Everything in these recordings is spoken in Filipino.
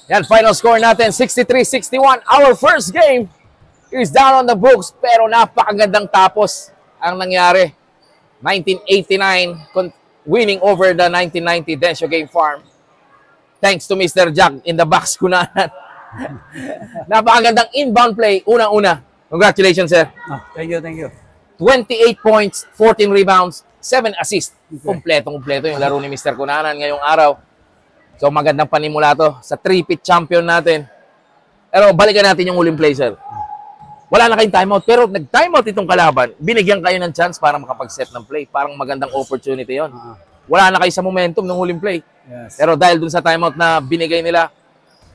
Yan, final score natin, 63-61. Our first game is down on the books, pero napakagandang tapos ang nangyari. 1989, winning over the 1990 Densyo Game Farm. Thanks to Mr. Jack in the box kunanan. Napakagandang inbound play, unang-una. Congratulations, sir. Oh, thank you, thank you. 28 points, 14 rebounds, 7 assists. Kompletong-kompleto yung laro ni Mr. Kunanan ngayong araw. So magandang panimula to sa 3-peat champion natin. Pero balikan natin yung huling play, sir. Wala na kayong timeout, pero nag-timeout itong kalaban. Binigyan kayo ng chance para makapag-set ng play. Parang magandang opportunity yon. Wala na kayo sa momentum ng huling play. Yes. Pero dahil dun sa timeout na binigay nila,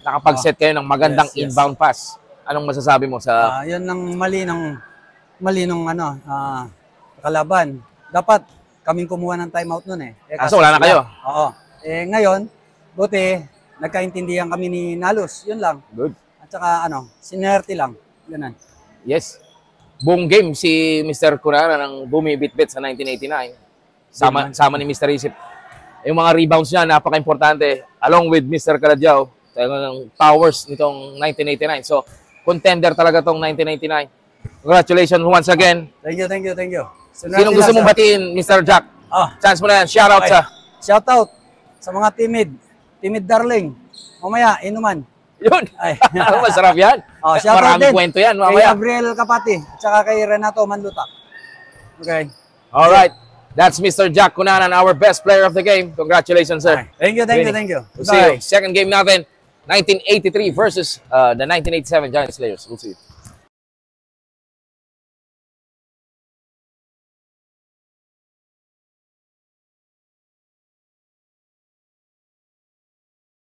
nakapag-set kayo ng magandang inbound pass. Anong masasabi mo sa... Yun ang mali ng kalaban. Dapat kaming kumuha ng timeout nun eh. So wala na kayo? Oo. Ngayon, buti, nagkaintindihan kami ni Nalos. Yun lang. Good. At saka sinerte lang. Ganun. Yes. Buong game si Mr. Kunanan ang bumibit-bit sa 1989. Sama ni Mr. Isip. Yung mga rebounds niya, napaka-importante. Along with Mr. Kaladyaw, talagang powers nitong 1989. So, contender talaga tong 1989. Congratulations once again. Thank you, thank you, thank you. Sinong gusto mong batiin, Mr. Jack? Chance mo na yan. Shout out sa... Shout out sa mga timid darling. Mamaya, inuman. Yun. Masarap yan. Shout out Maraming din kwento yan. kay Mamaya. Gabriel Kapati at saka kay Renato Manluta. Okay. All right. That's Mr. Jack Kunanan, our best player of the game. Congratulations, sir. Thank you, thank you, thank you. We'll see you. Second game natin, 1983 versus the 1987 Giants Slayers. We'll see you.